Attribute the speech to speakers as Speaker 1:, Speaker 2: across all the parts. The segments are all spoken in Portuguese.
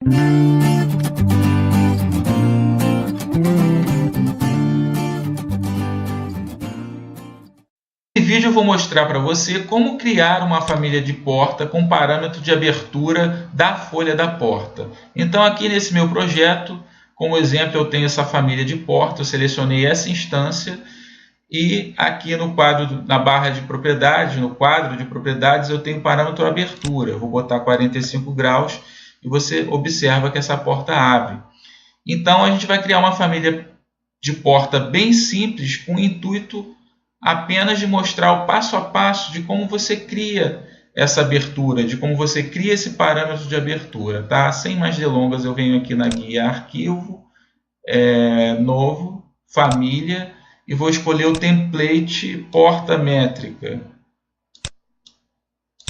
Speaker 1: Nesse vídeo eu vou mostrar para você como criar uma família de porta com parâmetro de abertura da folha da porta. Então aqui nesse meu projeto, como exemplo, eu tenho essa família de porta, eu selecionei essa instância e aqui no quadro, na barra de propriedades, no quadro de propriedades, eu tenho parâmetro abertura. Eu vou botar 45 graus e você observa que essa porta abre. Então a gente vai criar uma família de porta bem simples com o intuito apenas de mostrar o passo a passo de como você cria essa abertura, de como você cria esse parâmetro de abertura. Tá? Sem mais delongas, eu venho aqui na guia Arquivo, Novo, Família, e vou escolher o template Porta Métrica.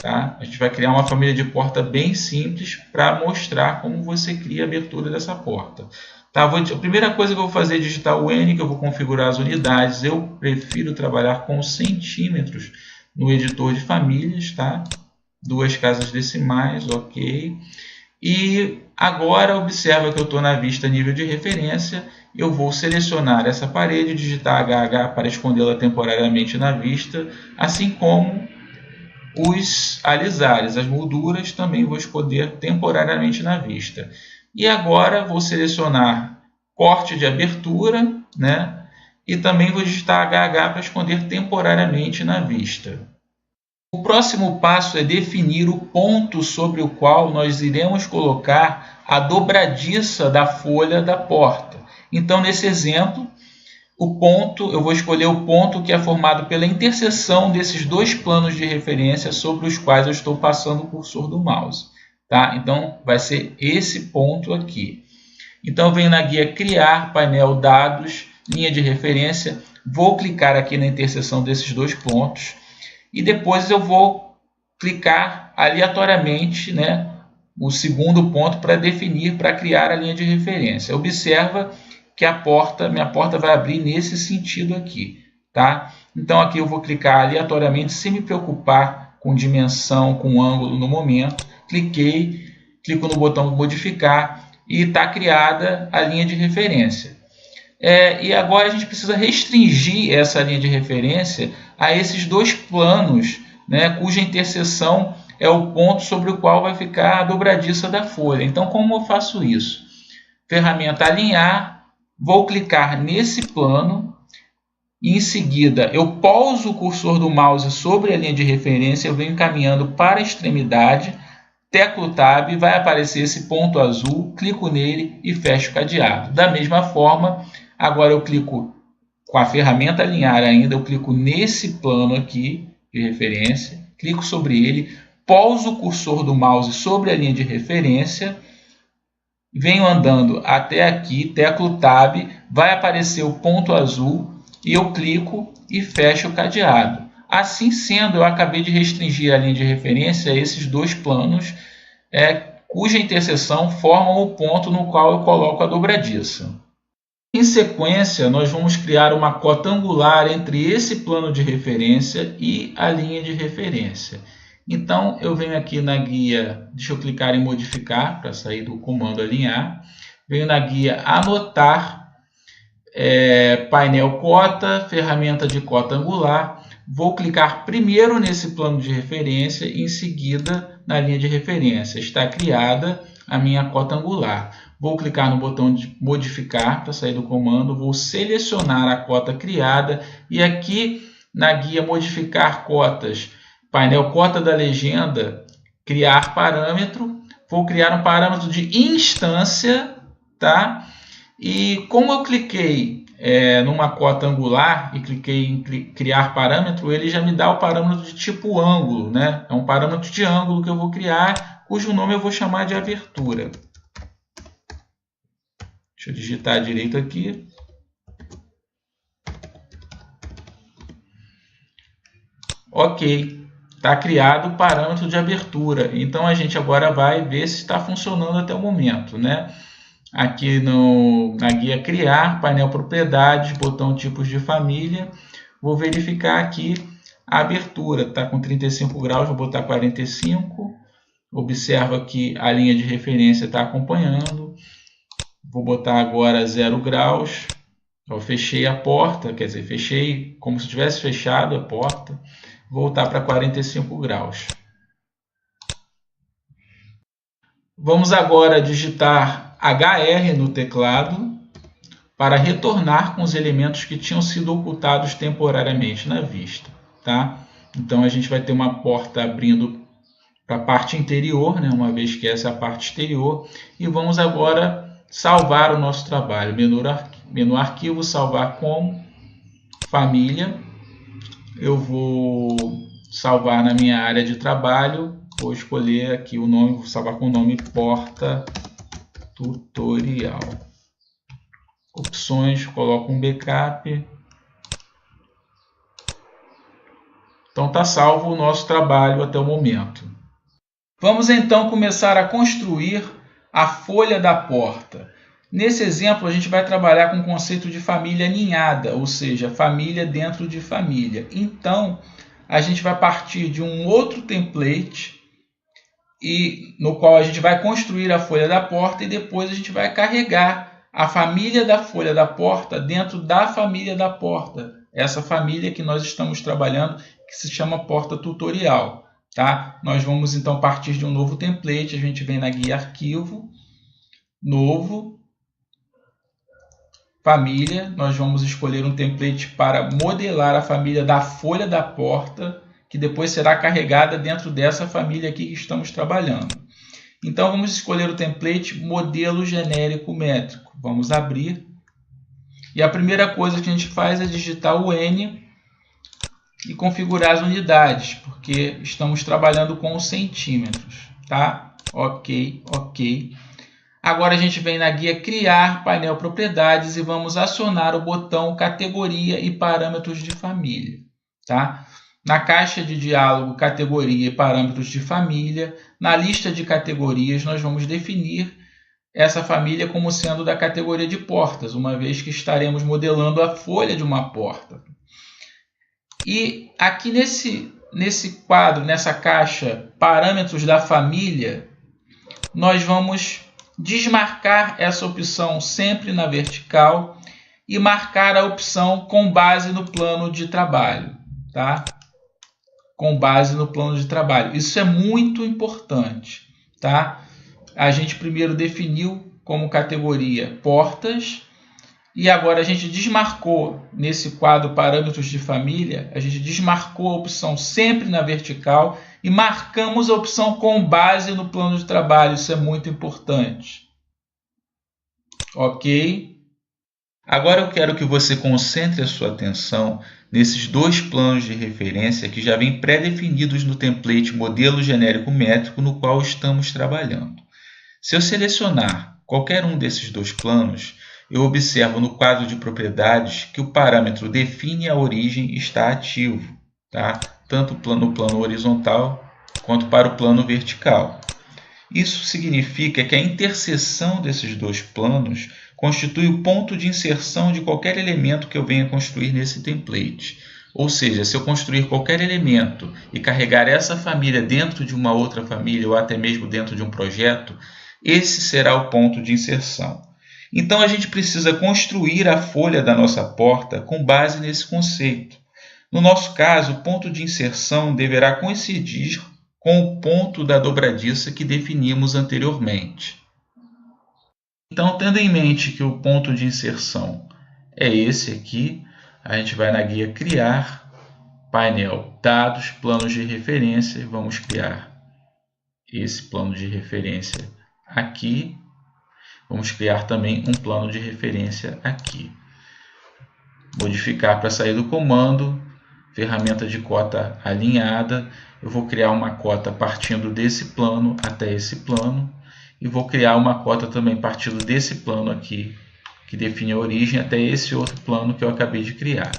Speaker 1: Tá? A gente vai criar uma família de porta bem simples para mostrar como você cria a abertura dessa porta. Tá, a primeira coisa que eu vou fazer é digitar o N, que eu vou configurar as unidades. Eu prefiro trabalhar com centímetros no editor de famílias, tá? 2 casas decimais, ok. E agora observa que eu estou na vista nível de referência. Eu vou selecionar essa parede, digitar HH para escondê-la temporariamente na vista, assim como os alisares, as molduras, também vou esconder temporariamente na vista. E agora vou selecionar corte de abertura, né? E também vou digitar HH para esconder temporariamente na vista. O próximo passo é definir o ponto sobre o qual nós iremos colocar a dobradiça da folha da porta. Então, nesse exemplo, eu vou escolher o ponto que é formado pela interseção desses dois planos de referência sobre os quais eu estou passando o cursor do mouse. Tá? Então, vai ser esse ponto aqui. Então, eu venho na guia Criar, Painel Dados, Linha de Referência. Vou clicar aqui na interseção desses dois pontos. E depois eu vou clicar aleatoriamente, né, o segundo ponto para definir, para criar a linha de referência. Observa que minha porta vai abrir nesse sentido aqui. Tá? Então, aqui eu vou clicar aleatoriamente, sem me preocupar com dimensão, com ângulo no momento. Clico no botão modificar e está criada a linha de referência. E agora a gente precisa restringir essa linha de referência a esses dois planos, né, cuja interseção é o ponto sobre o qual vai ficar a dobradiça da folha. Então, como eu faço isso? Ferramenta Alinhar, vou clicar nesse plano. E em seguida, eu pouso o cursor do mouse sobre a linha de referência, eu venho caminhando para a extremidade, teclo Tab, vai aparecer esse ponto azul, clico nele e fecho o cadeado. Da mesma forma, agora eu clico com a ferramenta Alinhar ainda, eu clico nesse plano aqui de referência, clico sobre ele, pouso o cursor do mouse sobre a linha de referência, venho andando até aqui, teclo Tab, vai aparecer o ponto azul e eu clico e fecho o cadeado. Assim sendo, eu acabei de restringir a linha de referência a esses dois planos, cuja interseção formam o ponto no qual eu coloco a dobradiça. Em sequência, nós vamos criar uma cota angular entre esse plano de referência e a linha de referência. Então, eu venho aqui na guia, deixa eu clicar em modificar para sair do comando alinhar. Venho na guia anotar, painel cota, ferramenta de cota angular. Vou clicar primeiro nesse plano de referência e em seguida na linha de referência. Está criada a minha cota angular. Vou clicar no botão de modificar para sair do comando. Vou selecionar a cota criada e aqui na guia modificar cotas, painel cota da legenda, criar parâmetro. Vou criar um parâmetro de instância, tá? E como eu cliquei numa cota angular e cliquei em criar parâmetro, ele já me dá o parâmetro de tipo ângulo, né? É um parâmetro de ângulo que eu vou criar, cujo nome eu vou chamar de abertura. Deixa eu digitar direito aqui. Ok, está criado o parâmetro de abertura. Então a gente agora vai ver se está funcionando até o momento, né? Aqui na guia Criar, painel Propriedades, botão Tipos de Família, vou verificar aqui a abertura. Está com 35 graus, vou botar 45. Observa que a linha de referência está acompanhando. Vou botar agora 0 graus. Eu fechei a porta, quer dizer, fechei como se tivesse fechado a porta. Voltar para 45 graus. Vamos agora digitar HR no teclado para retornar com os elementos que tinham sido ocultados temporariamente na vista. Tá? Então a gente vai ter uma porta abrindo para a parte interior, né? Uma vez que essa é a parte exterior. E vamos agora salvar o nosso trabalho. Menu arquivo, salvar como, família. Eu vou salvar na minha área de trabalho. Vou escolher aqui o nome, vou salvar com o nome porta tutorial. Opções, coloco um backup. Então está salvo o nosso trabalho até o momento. Vamos então começar a construir a folha da porta. Nesse exemplo a gente vai trabalhar com o conceito de família ninhada, ou seja, família dentro de família. Então a gente vai partir de um outro template no qual a gente vai construir a folha da porta e depois a gente vai carregar a família da folha da porta dentro da família da porta. Essa família que nós estamos trabalhando, que se chama porta tutorial. Tá? Nós vamos então partir de um novo template. A gente vem na guia arquivo, novo, família. Nós vamos escolher um template para modelar a família da folha da porta, que depois será carregada dentro dessa família aqui que estamos trabalhando. Então vamos escolher o template modelo genérico métrico. Vamos abrir. E a primeira coisa que a gente faz é digitar o N e configurar as unidades, porque estamos trabalhando com os centímetros. Tá? Ok, ok. Agora a gente vem na guia criar painel propriedades e vamos acionar o botão categoria e parâmetros de família. Tá? Na caixa de diálogo categoria e parâmetros de família, na lista de categorias nós vamos definir essa família como sendo da categoria de portas, uma vez que estaremos modelando a folha de uma porta. E aqui nesse quadro, nessa caixa parâmetros da família, nós vamos desmarcar essa opção sempre na vertical e marcar a opção com base no plano de trabalho. Tá? Com base no plano de trabalho. Isso é muito importante. Tá? A gente primeiro definiu como categoria portas e agora a gente desmarcou nesse quadro parâmetros de família, a gente desmarcou a opção sempre na vertical e marcamos a opção com base no plano de trabalho. Isso é muito importante. Ok? Agora eu quero que você concentre a sua atenção nesses dois planos de referência que já vêm pré-definidos no template modelo genérico métrico no qual estamos trabalhando. Se eu selecionar qualquer um desses dois planos, eu observo no quadro de propriedades que o parâmetro define a origem está ativo, tá? Tanto no plano horizontal quanto para o plano vertical. Isso significa que a interseção desses dois planos constitui o ponto de inserção de qualquer elemento que eu venha construir nesse template. Ou seja, se eu construir qualquer elemento e carregar essa família dentro de uma outra família ou até mesmo dentro de um projeto, esse será o ponto de inserção. Então a gente precisa construir a folha da nossa porta com base nesse conceito. No nosso caso, o ponto de inserção deverá coincidir com o ponto da dobradiça que definimos anteriormente. Então, tendo em mente que o ponto de inserção é esse aqui, a gente vai na guia criar, painel dados, planos de referência, e vamos criar esse plano de referência aqui. Vamos criar também um plano de referência aqui. Modificar para sair do comando, ferramenta de cota alinhada. Eu vou criar uma cota partindo desse plano até esse plano. E vou criar uma cota também partindo desse plano aqui, que define a origem, até esse outro plano que eu acabei de criar.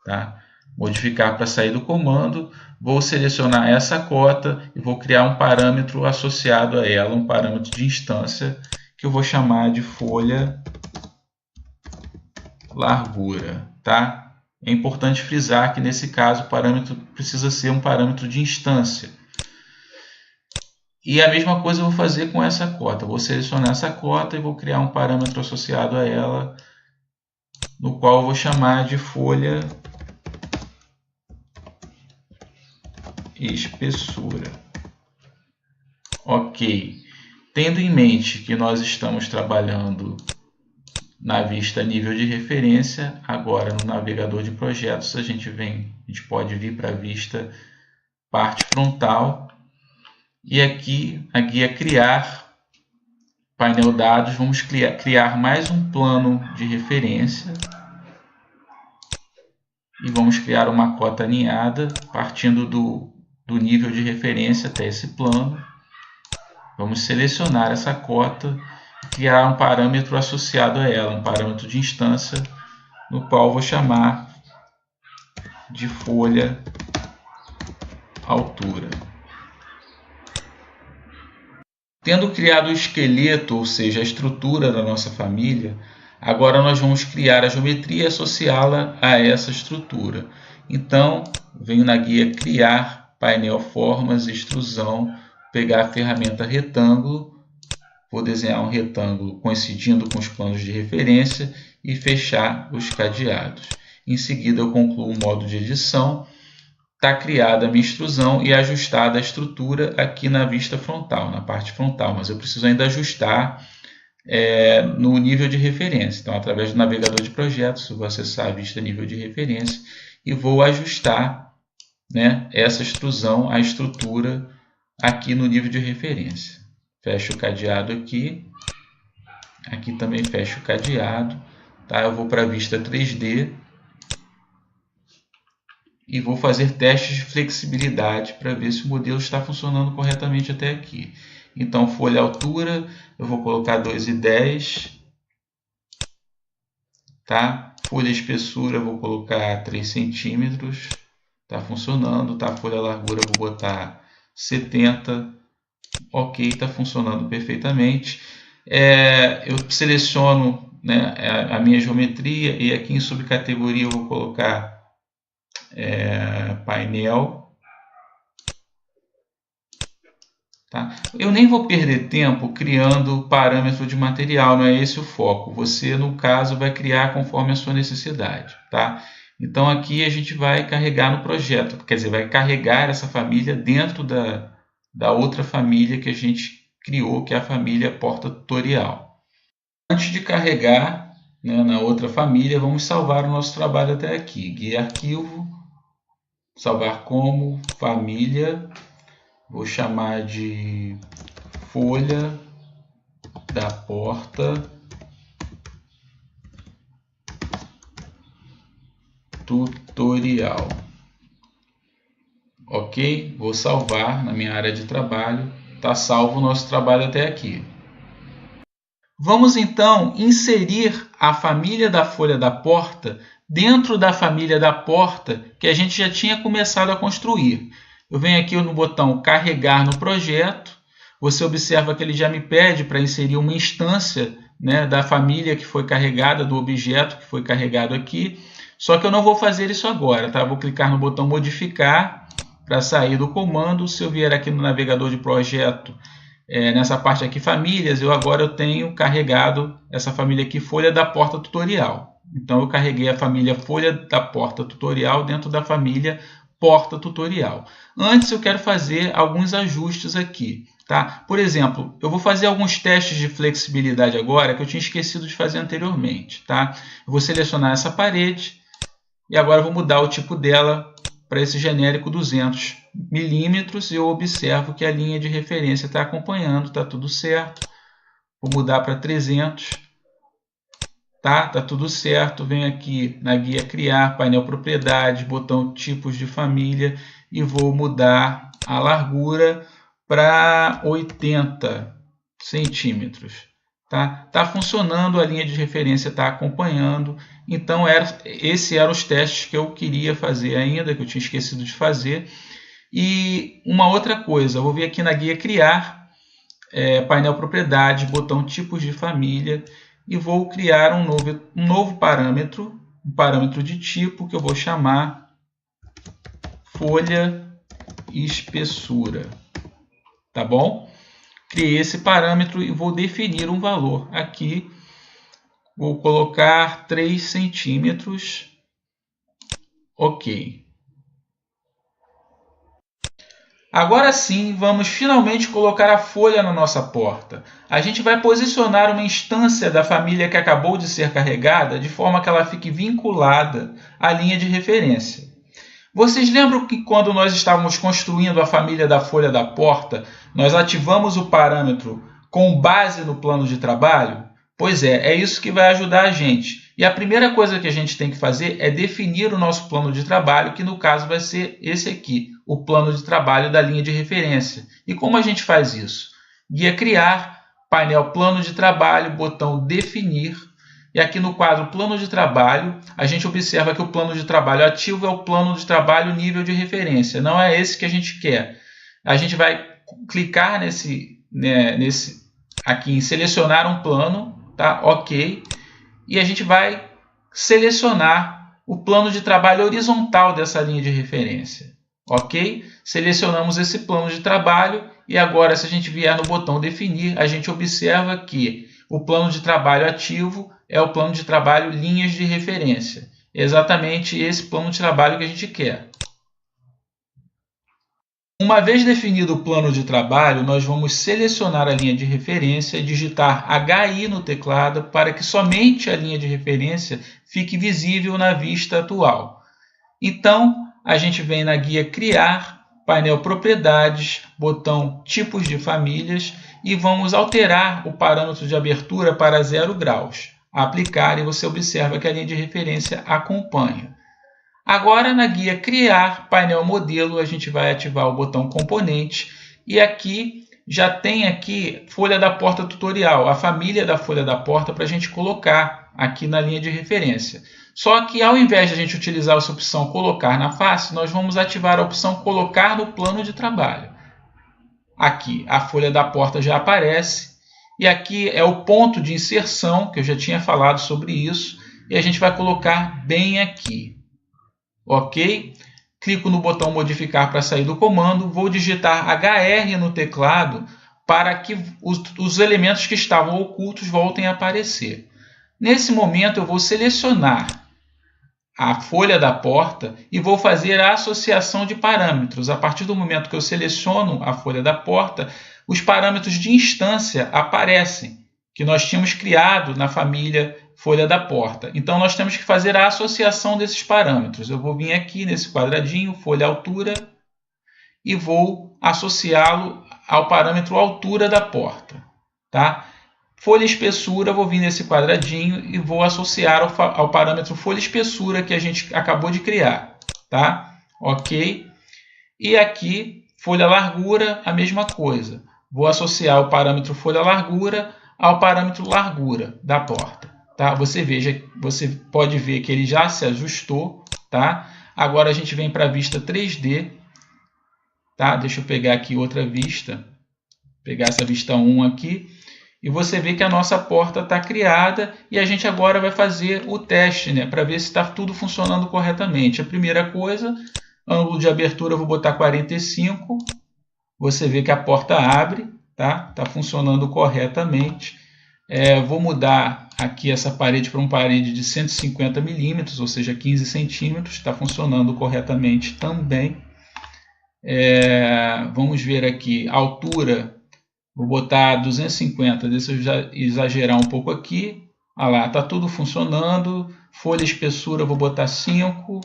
Speaker 1: Tá? Modificar para sair do comando. Vou selecionar essa cota e vou criar um parâmetro associado a ela, um parâmetro de instância, que eu vou chamar de folha largura. Tá? É importante frisar que nesse caso o parâmetro precisa ser um parâmetro de instância. E a mesma coisa eu vou fazer com essa cota. Vou selecionar essa cota e vou criar um parâmetro associado a ela, no qual eu vou chamar de folha espessura. Ok. Tendo em mente que nós estamos trabalhando na vista nível de referência, agora no navegador de projetos a gente pode vir para a vista parte frontal e aqui a guia criar painel dados, vamos criar mais um plano de referência e vamos criar uma cota alinhada partindo do nível de referência até esse plano. Vamos selecionar essa cota e criar um parâmetro associado a ela, um parâmetro de instância, no qual eu vou chamar de folha altura. Tendo criado o esqueleto, ou seja, a estrutura da nossa família, agora nós vamos criar a geometria e associá-la a essa estrutura. Então, venho na guia Criar, Painel Formas, Extrusão, pegar a ferramenta Retângulo, vou desenhar um retângulo coincidindo com os planos de referência e fechar os cadeados. Em seguida, eu concluo o modo de edição. Está criada a minha extrusão e ajustada a estrutura aqui na vista frontal, na parte frontal, mas eu preciso ainda ajustar no nível de referência. Então, através do navegador de projetos, eu vou acessar a vista nível de referência e vou ajustar, né, essa extrusão, a estrutura aqui no nível de referência. Fecho o cadeado aqui, aqui também fecho o cadeado, tá? Eu vou para a vista 3D. E vou fazer testes de flexibilidade para ver se o modelo está funcionando corretamente até aqui. Então, folha altura, eu vou colocar 2,10. Tá? Folha espessura, eu vou colocar 3 centímetros. Está funcionando. Tá? Folha largura, eu vou botar 70. Ok, está funcionando perfeitamente. Eu seleciono, né, a minha geometria e aqui em subcategoria eu vou colocar painel. Tá? Eu nem vou perder tempo criando parâmetro de material, não é esse o foco. Você, no caso, vai criar conforme a sua necessidade. Tá? Então, aqui a gente vai carregar no projeto, quer dizer, vai carregar essa família dentro da outra família que a gente criou, que é a família porta tutorial. Antes de carregar, né, na outra família, vamos salvar o nosso trabalho até aqui. Guia arquivo. Salvar como família, vou chamar de folha da porta tutorial. Ok? Vou salvar na minha área de trabalho. Está salvo o nosso trabalho até aqui. Vamos então inserir a família da folha da porta dentro da família da porta que a gente já tinha começado a construir. Eu venho aqui no botão carregar no projeto. Você observa que ele já me pede para inserir uma instância, né, da família que foi carregada, do objeto que foi carregado aqui. Só que eu não vou fazer isso agora, tá? Vou clicar no botão modificar para sair do comando. Se eu vier aqui no navegador de projeto, nessa parte aqui famílias, eu tenho carregado essa família aqui, folha da porta tutorial. Então, eu carreguei a família folha da porta tutorial dentro da família porta tutorial. Antes, eu quero fazer alguns ajustes aqui. Tá? Por exemplo, eu vou fazer alguns testes de flexibilidade agora que eu tinha esquecido de fazer anteriormente. Tá? Eu vou selecionar essa parede e agora eu vou mudar o tipo dela para esse genérico 200 milímetros e eu observo que a linha de referência está acompanhando, está tudo certo. Vou mudar para 300. Tá tudo certo. Venho aqui na guia Criar, Painel Propriedades, botão Tipos de Família e vou mudar a largura para 80 centímetros. Tá funcionando, a linha de referência está acompanhando. Então, esses eram os testes que eu queria fazer ainda, que eu tinha esquecido de fazer. E uma outra coisa, eu vou vir aqui na guia Criar, Painel Propriedades, botão Tipos de Família, e vou criar um novo parâmetro, um parâmetro de tipo que eu vou chamar folha espessura. Tá bom? criei esse parâmetro e vou definir um valor. Aqui, vou colocar 3 centímetros. Ok. Agora sim, vamos finalmente colocar a folha na nossa porta. A gente vai posicionar uma instância da família que acabou de ser carregada de forma que ela fique vinculada à linha de referência. Vocês lembram que quando nós estávamos construindo a família da folha da porta, nós ativamos o parâmetro com base no plano de trabalho? Pois é isso que vai ajudar a gente. E a primeira coisa que a gente tem que fazer é definir o nosso plano de trabalho, que no caso vai ser esse aqui, o plano de trabalho da linha de referência. E como a gente faz isso? Guia Criar, painel Plano de Trabalho, botão Definir. E aqui no quadro Plano de Trabalho, a gente observa que o plano de trabalho ativo é o plano de trabalho nível de referência. Não é esse que a gente quer. A gente vai clicar aqui em selecionar um plano, tá? Ok. E a gente vai selecionar o plano de trabalho horizontal dessa linha de referência. Ok? Selecionamos esse plano de trabalho e agora, se a gente vier no botão Definir, a gente observa que o plano de trabalho ativo é o plano de trabalho linhas de referência. É exatamente esse plano de trabalho que a gente quer. Uma vez definido o plano de trabalho, nós vamos selecionar a linha de referência e digitar HI no teclado para que somente a linha de referência fique visível na vista atual. Então, a gente vem na guia Criar, painel Propriedades, botão Tipos de Famílias e vamos alterar o parâmetro de abertura para 0 graus. Aplicar e você observa que a linha de referência acompanha. Agora, na guia Criar, painel Modelo, a gente vai ativar o botão Componente e aqui já tem aqui folha da porta tutorial, a família da folha da porta para a gente colocar aqui na linha de referência. Só que ao invés de a gente utilizar essa opção Colocar na face, nós vamos ativar a opção Colocar no plano de trabalho. Aqui a folha da porta já aparece e aqui é o ponto de inserção, que eu já tinha falado sobre isso, e a gente vai colocar bem aqui. Ok? Clico no botão modificar para sair do comando, vou digitar HR no teclado para que os elementos que estavam ocultos voltem a aparecer. Nesse momento eu vou selecionar a folha da porta e vou fazer a associação de parâmetros. A partir do momento que eu seleciono a folha da porta, os parâmetros de instância aparecem, que nós tínhamos criado na família folha da porta. Então, nós temos que fazer a associação desses parâmetros. Eu vou vir aqui nesse quadradinho, folha altura, e vou associá-lo ao parâmetro altura da porta. Tá? Folha espessura, vou vir nesse quadradinho e vou associar ao parâmetro folha espessura que a gente acabou de criar. Tá? Ok? E aqui, folha largura, a mesma coisa. Vou associar o parâmetro folha largura ao parâmetro largura da porta. Tá? Você pode ver que ele já se ajustou. Tá? Agora a gente vem para a vista 3D. Tá? Deixa eu pegar aqui outra vista. Pegar essa vista 1 aqui. E você vê que a nossa porta está criada. E a gente agora vai fazer o teste, né? Para ver se está tudo funcionando corretamente. A primeira coisa, ângulo de abertura eu vou botar 45. Você vê que a porta abre. Tá? Tá funcionando corretamente. Vou mudar aqui essa parede para uma parede de 150 milímetros, ou seja, 15 centímetros. Está funcionando corretamente também. Vamos ver aqui a altura. Vou botar 250, deixa eu já exagerar um pouco aqui. Olha lá, está tudo funcionando. Folha espessura, vou botar 5.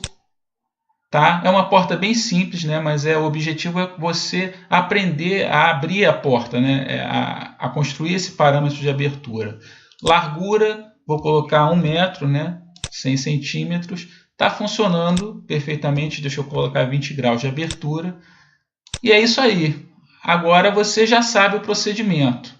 Speaker 1: Tá? É uma porta bem simples, né? Mas o objetivo é você aprender a abrir a porta, né? A construir esse parâmetro de abertura. Largura, vou colocar 1 metro, né? 100 centímetros. Está funcionando perfeitamente. Deixa eu colocar 20 graus de abertura. E é isso aí. Agora você já sabe o procedimento.